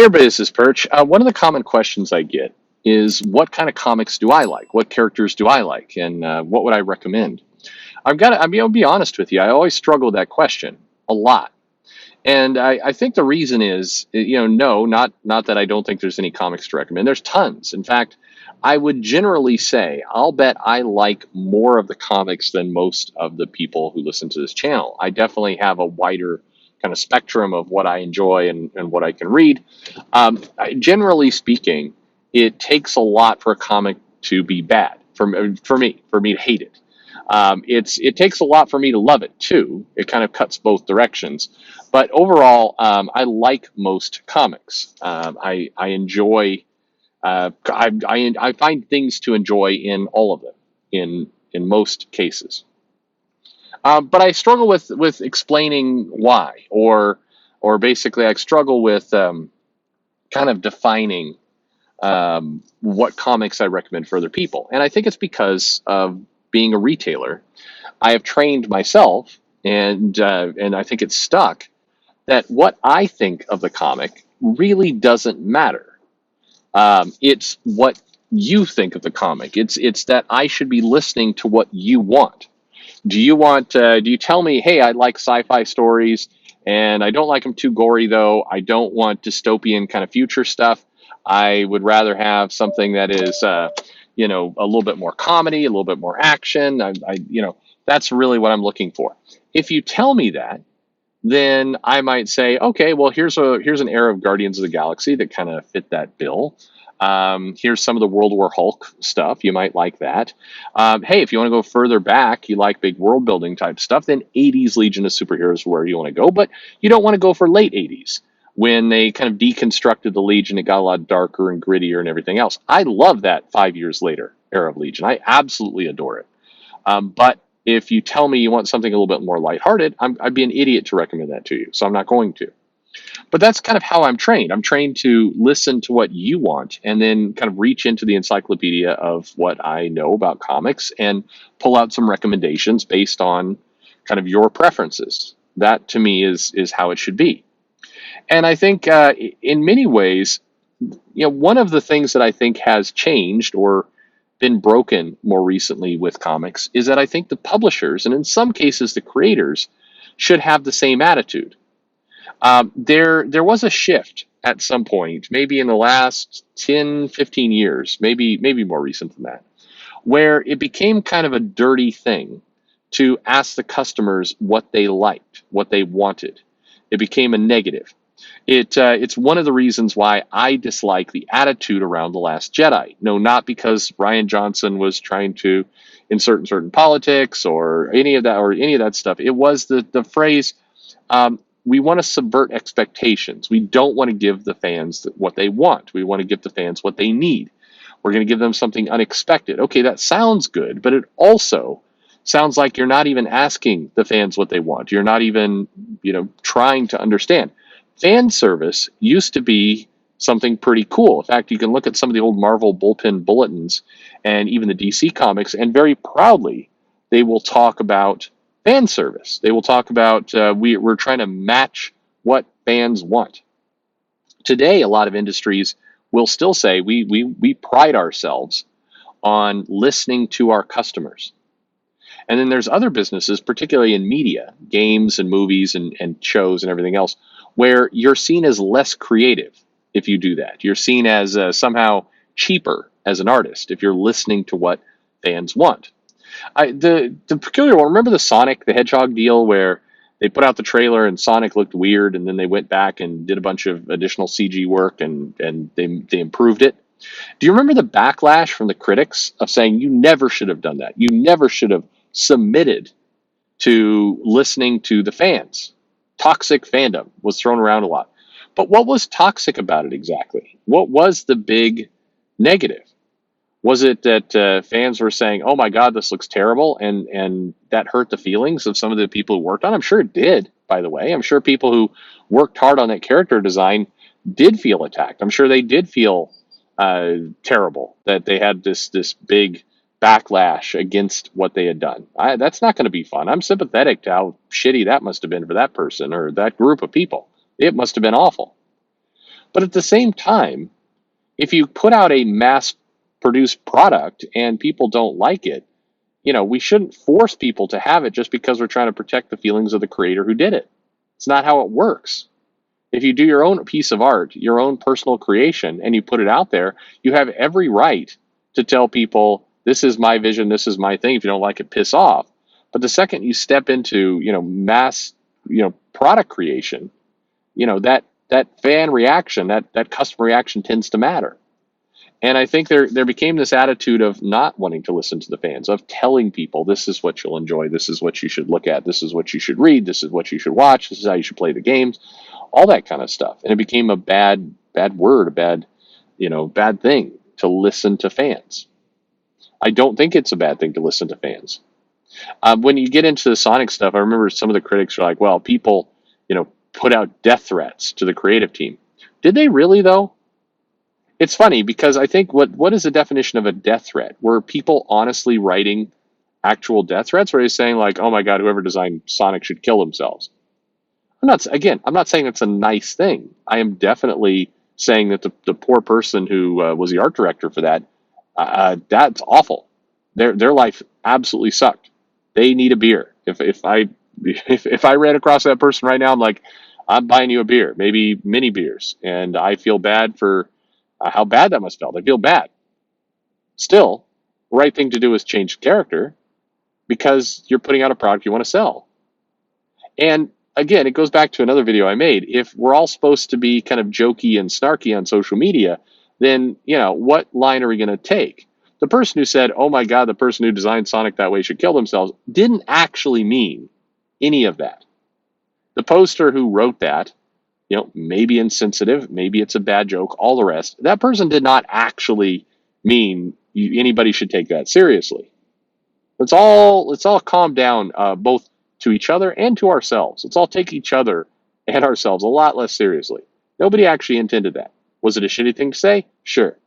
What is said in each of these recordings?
Everybody, this is Perch. One of the common questions I get is what kind of comics do I like? What characters do I like? And what would I recommend? I'll be honest with you. I always struggle with that question a lot. And I think the reason is, no, not that I don't think there's any comics to recommend. There's tons. In fact, I would generally say I'll bet I like more of the comics than most of the people who listen to this channel. I definitely have a wider kind of spectrum of what I enjoy and what I can read. Generally speaking, it takes a lot for a comic to be bad for me to hate it. It takes a lot for me to love it too. It kind of cuts both directions, but overall, I like most comics. I enjoy. I find things to enjoy in all of them, in most cases. But I struggle with explaining why, or basically, I struggle with kind of defining what comics I recommend for other people. And I think it's because of being a retailer. I have trained myself, and I think it's stuck that what I think of the comic really doesn't matter. It's what you think of the comic. It's that I should be listening to what you want. Do you tell me, hey, I like sci-fi stories and I don't like them too gory though. I don't want dystopian kind of future stuff. I would rather have something that is, a little bit more comedy, a little bit more action. That's really what I'm looking for. If you tell me that, then I might say, okay, well, here's an era of Guardians of the Galaxy that kind of fit that bill. Here's some of the World War Hulk stuff. You might like that. Hey, if you want to go further back, you like big world building type stuff, then 80s Legion of Superheroes is where you want to go. But you don't want to go for late 80s when they kind of deconstructed the Legion. It got a lot darker and grittier and everything else. I love that 5 years later era of Legion. I absolutely adore it. But if you tell me you want something a little bit more lighthearted, I'd be an idiot to recommend that to you. So I'm not going to. But that's kind of how I'm trained. I'm trained to listen to what you want and then kind of reach into the encyclopedia of what I know about comics and pull out some recommendations based on kind of your preferences. That to me is how it should be. And I think in many ways, one of the things that I think has changed or been broken more recently with comics is that I think the publishers, and in some cases the creators, should have the same attitude. There was a shift at some point, maybe in the last 10, 15 years, maybe more recent than that, where it became kind of a dirty thing to ask the customers what they liked, what they wanted. It became a negative. It's one of the reasons why I dislike the attitude around The Last Jedi. No, not because Rian Johnson was trying to insert certain politics or any of that stuff. It was the phrase, we want to subvert expectations. We don't want to give the fans what they want. We want to give the fans what they need. We're going to give them something unexpected. Okay, that sounds good, but it also sounds like you're not even asking the fans what they want. You're not even, trying to understand. Fan service used to be something pretty cool. In fact, you can look at some of the old Marvel bullpen bulletins and even the DC comics, and very proudly they will talk about fan service. They will talk about we're trying to match what fans want. Today, a lot of industries will still say we pride ourselves on listening to our customers. And then there's other businesses, particularly in media, games and movies and shows and everything else, where you're seen as less creative if you do that. You're seen as somehow cheaper as an artist if you're listening to what fans want. The peculiar one, remember the Sonic the Hedgehog deal where they put out the trailer and Sonic looked weird and then they went back and did a bunch of additional CG work and they improved it? Do you remember the backlash from the critics of saying you never should have done that? You never should have submitted to listening to the fans. Toxic fandom was thrown around a lot. But what was toxic about it exactly? What was the big negative? Was it that fans were saying, oh my God, this looks terrible, and that hurt the feelings of some of the people who worked on it? I'm sure it did, by the way. I'm sure people who worked hard on that character design did feel attacked. I'm sure they did feel terrible that they had this big backlash against what they had done. That's not going to be fun. I'm sympathetic to how shitty that must have been for that person or that group of people. It must have been awful. But at the same time, if you put out a mass produced product and people don't like it, we shouldn't force people to have it just because we're trying to protect the feelings of the creator who did it. It's not how it works. If you do your own piece of art, your own personal creation, and you put it out there, you have every right to tell people, this is my vision, this is my thing. If you don't like it, piss off. But the second you step into, mass, product creation, that fan reaction, that customer reaction tends to matter. And I think there became this attitude of not wanting to listen to the fans, of telling people, this is what you'll enjoy, this is what you should look at, this is what you should read, this is what you should watch, this is how you should play the games, all that kind of stuff. And it became a bad word, a bad thing to listen to fans. I don't think it's a bad thing to listen to fans. When you get into the Sonic stuff, I remember some of the critics are like, well, people, put out death threats to the creative team. Did they really, though? It's funny because I think what is the definition of a death threat? Were people honestly writing actual death threats, or are they saying like, oh my God, whoever designed Sonic should kill themselves? I'm not saying it's a nice thing. I am definitely saying that the poor person who was the art director for that, that's awful. Their life absolutely sucked. They need a beer. If I ran across that person right now, I'm like, I'm buying you a beer, maybe mini beers, and I feel bad for how bad that must felt. I feel bad. Still, the right thing to do is change character because you're putting out a product you want to sell. And again, it goes back to another video I made. If we're all supposed to be kind of jokey and snarky on social media, then, what line are we going to take? The person who said, oh my God, the person who designed Sonic that way should kill themselves, didn't actually mean any of that. The poster who wrote that, maybe insensitive, maybe it's a bad joke, all the rest. That person did not actually mean anybody should take that seriously. Let's all calm down, both to each other and to ourselves. Let's all take each other and ourselves a lot less seriously. Nobody actually intended that. Was it a shitty thing to say? Sure.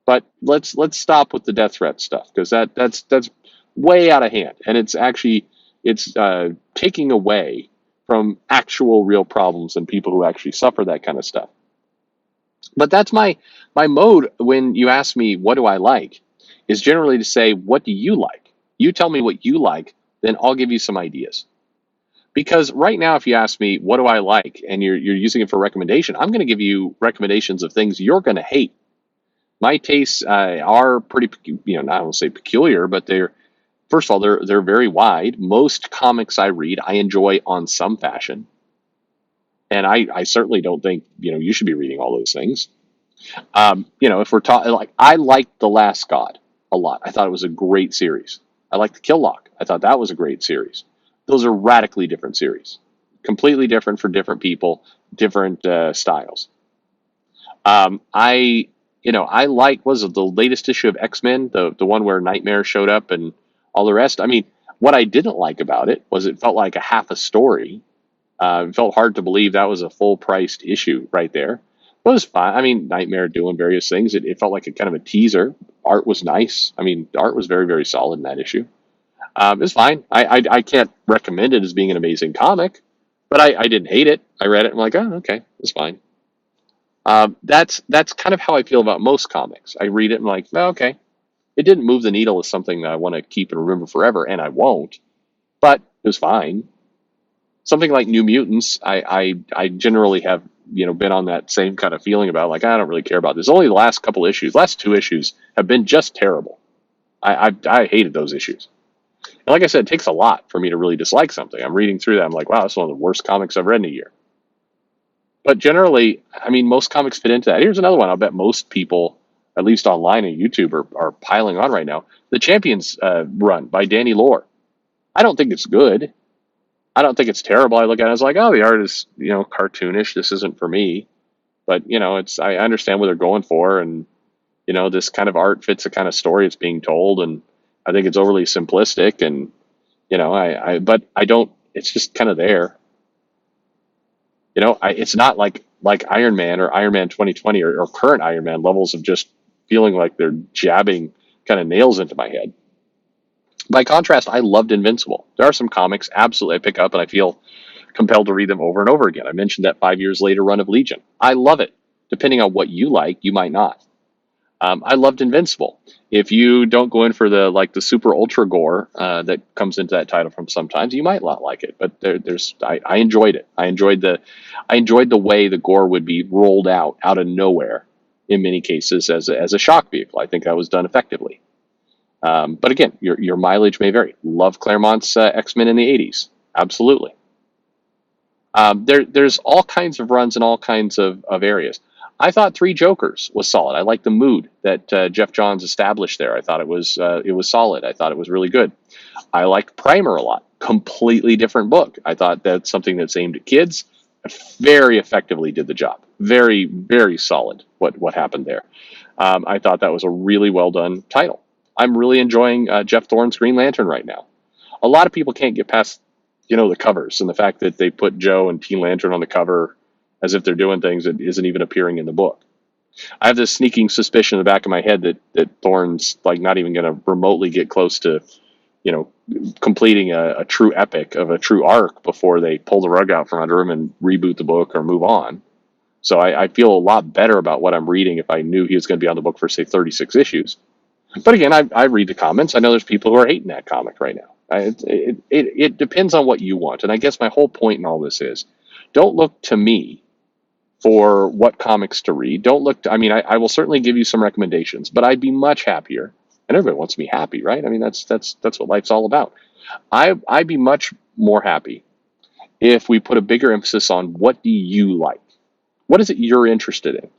But let's stop with the death threat stuff, because that's way out of hand, and it's taking away from actual real problems and people who actually suffer that kind of stuff. But that's my mode when you ask me what do I like, is generally to say, what do you like? You tell me what you like, then I'll give you some ideas. Because right now, if you ask me what do I like and you're using it for recommendation, I'm going to give you recommendations of things you're going to hate. My tastes are pretty, I don't say peculiar, but first of all, they're very wide. Most comics I read, I enjoy on some fashion. And I certainly don't think, you should be reading all those things. If we're talking, like, I liked The Last God a lot. I thought it was a great series. I liked The Kill Lock. I thought that was a great series. Those are radically different series, completely different for different people, different styles. I like, was it the latest issue of X-Men, the one where Nightmare showed up and all the rest? I mean, what I didn't like about it was it felt like a half a story. It felt hard to believe that was a full-priced issue right there. But it was fine. I mean, Nightmare doing various things. It felt like a kind of a teaser. Art was nice. I mean, the art was very, very solid in that issue. It was fine. I can't recommend it as being an amazing comic, but I didn't hate it. I read it and I'm like, oh, okay, it's fine. That's kind of how I feel about most comics. I read it and I'm like, oh, okay. It didn't move the needle as something that I want to keep and remember forever, and I won't. But it was fine. Something like New Mutants, I generally have been on that same kind of feeling about, like, I don't really care about this. Only the last last two issues have been just terrible. I hated those issues. And like I said, it takes a lot for me to really dislike something. I'm reading through that, I'm like, wow, that's one of the worst comics I've read in a year. But generally, I mean, most comics fit into that. Here's another one. I'll bet most people, at least online and YouTube, are piling on right now. The Champions run by Danny Lore. I don't think it's good. I don't think it's terrible. I look at it and I was like, oh, the art is, cartoonish. This isn't for me. But, I understand what they're going for. And, this kind of art fits the kind of story it's being told. And I think it's overly simplistic. And, but I don't, it's just kind of there. It's not like Iron Man or Iron Man 2020 or current Iron Man levels of just feeling like they're jabbing kind of nails into my head. By contrast, I loved Invincible. There are some comics absolutely I pick up and I feel compelled to read them over and over again. I mentioned that 5 years later run of Legion. I love it. Depending on what you like, you might not. I loved Invincible. If you don't go in for the super ultra gore that comes into that title from sometimes, you might not like it. But I enjoyed it. I enjoyed the way the gore would be rolled out of nowhere in many cases as a shock vehicle. I think that was done effectively. But again, your mileage may vary. Love Claremont's X-Men in the '80s, absolutely. There's all kinds of runs in all kinds of areas. I thought Three Jokers was solid. I liked the mood that Jeff Johns established there. I thought it was solid. I thought it was really good. I liked Primer a lot. Completely different book. I thought that's something that's aimed at kids. Very effectively did the job. Very, very solid what happened there. I thought that was a really well done title. I'm really enjoying Jeff Thorne's Green Lantern right now. A lot of people can't get past the covers and the fact that they put Joe and Teen Lantern on the cover as if they're doing things that isn't even appearing in the book. I have this sneaking suspicion in the back of my head that Thorne's like not even going to remotely get close to, completing a true epic of a true arc before they pull the rug out from under him and reboot the book or move on. So I feel a lot better about what I'm reading if I knew he was going to be on the book for, say, 36 issues. But again, I read the comments. I know there's people who are hating that comic right now. It depends on what you want. And I guess my whole point in all this is don't look to me for what comics to read. Don't look to, I will certainly give you some recommendations, but I'd be much happier. And everybody wants to be happy, right? I mean, that's what life's all about. I'd be much more happy if we put a bigger emphasis on what do you like? What is it you're interested in?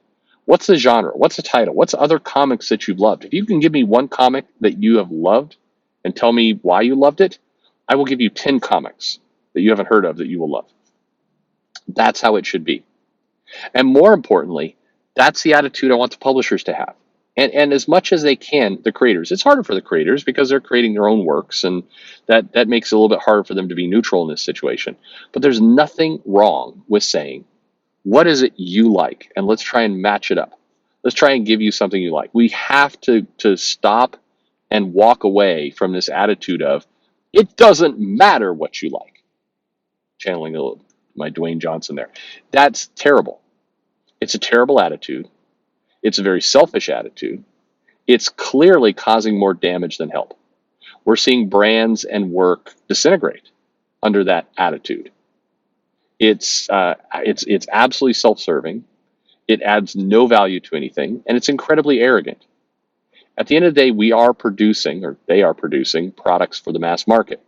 What's the genre? What's the title? What's other comics that you've loved? If you can give me one comic that you have loved and tell me why you loved it, I will give you 10 comics that you haven't heard of that you will love. That's how it should be. And more importantly, that's the attitude I want the publishers to have. And as much as they can, the creators. It's harder for the creators because they're creating their own works, and that makes it a little bit harder for them to be neutral in this situation. But there's nothing wrong with saying, what is it you like? And let's try and match it up. Let's try and give you something you like. We have to stop and walk away from this attitude of, it doesn't matter what you like. Channeling my Dwayne Johnson there. That's terrible. It's a terrible attitude. It's a very selfish attitude. It's clearly causing more damage than help. We're seeing brands and work disintegrate under that attitude. It's absolutely self-serving. It adds no value to anything, and it's incredibly arrogant. At the end of the day, we are producing, or they are producing, products for the mass market.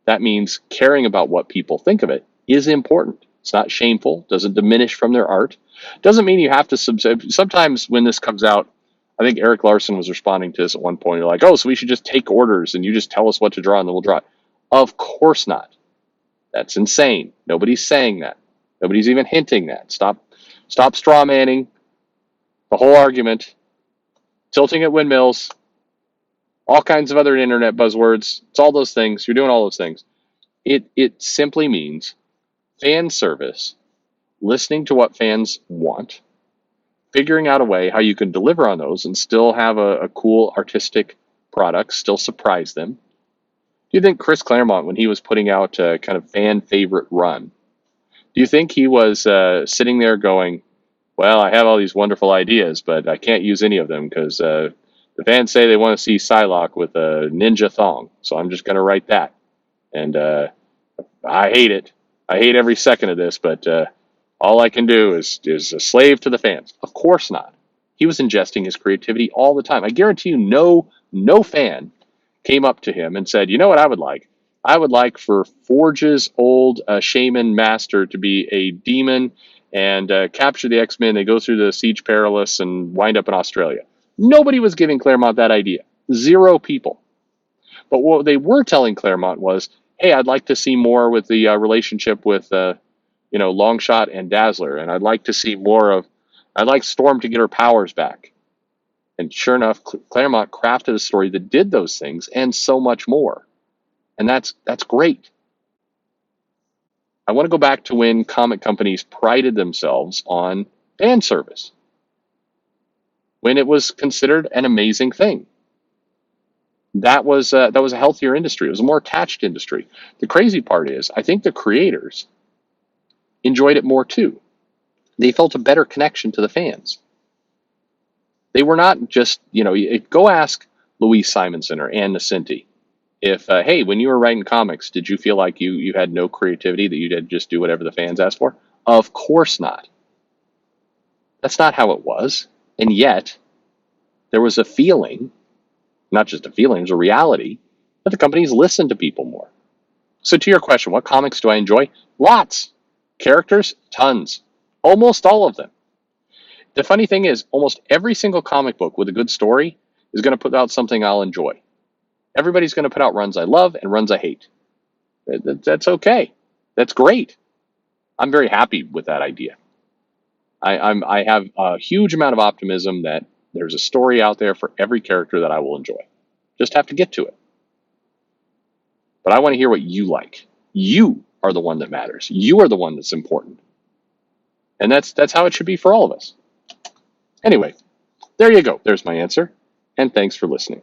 That means caring about what people think of it is important. It's not shameful, doesn't diminish from their art. Doesn't mean you have to sometimes when this comes out, I think Eric Larson was responding to this at one point. You're like, oh, so we should just take orders and you just tell us what to draw and then we'll draw it. Of course not. That's insane. Nobody's saying that. Nobody's even hinting that. Stop straw manning the whole argument, tilting at windmills, all kinds of other internet buzzwords. It's all those things. You're doing all those things. It simply means fan service, listening to what fans want, figuring out a way how you can deliver on those and still have a cool artistic product, still surprise them. Do you think Chris Claremont, when he was putting out a kind of fan favorite run, do you think he was sitting there going, well, I have all these wonderful ideas, but I can't use any of them because the fans say they want to see Psylocke with a ninja thong, so I'm just going to write that. And I hate it. I hate every second of this, but all I can do is a slave to the fans. Of course not. He was ingesting his creativity all the time. I guarantee you no fan came up to him and said, you know what I would like? I would like for Forge's old shaman master to be a demon and capture the X-Men. They go through the Siege Perilous and wind up in Australia. Nobody was giving Claremont that idea. 0 people. But what they were telling Claremont was, hey, I'd like to see more with the relationship with Longshot and Dazzler, and I'd like to see I'd like Storm to get her powers back. And sure enough, Claremont crafted a story that did those things and so much more. And that's great. I want to go back to when comic companies prided themselves on fan service, when it was considered an amazing thing. That was a healthier industry. It was a more attached industry. The crazy part is, I think the creators enjoyed it more too. They felt a better connection to the fans. They were not just, go ask Louise Simonson or Ann Nesenti if, hey, when you were writing comics, did you feel like you had no creativity, that you did just do whatever the fans asked for? Of course not. That's not how it was. And yet, there was a feeling, not just a feeling, it was a reality, that the companies listened to people more. So to your question, what comics do I enjoy? Lots. Characters? Tons. Almost all of them. The funny thing is, almost every single comic book with a good story is going to put out something I'll enjoy. Everybody's going to put out runs I love and runs I hate. That's okay. That's great. I'm very happy with that idea. I have a huge amount of optimism that there's a story out there for every character that I will enjoy. Just have to get to it. But I want to hear what you like. You are the one that matters. You are the one that's important. And that's how it should be for all of us. Anyway, there you go. There's my answer. And thanks for listening.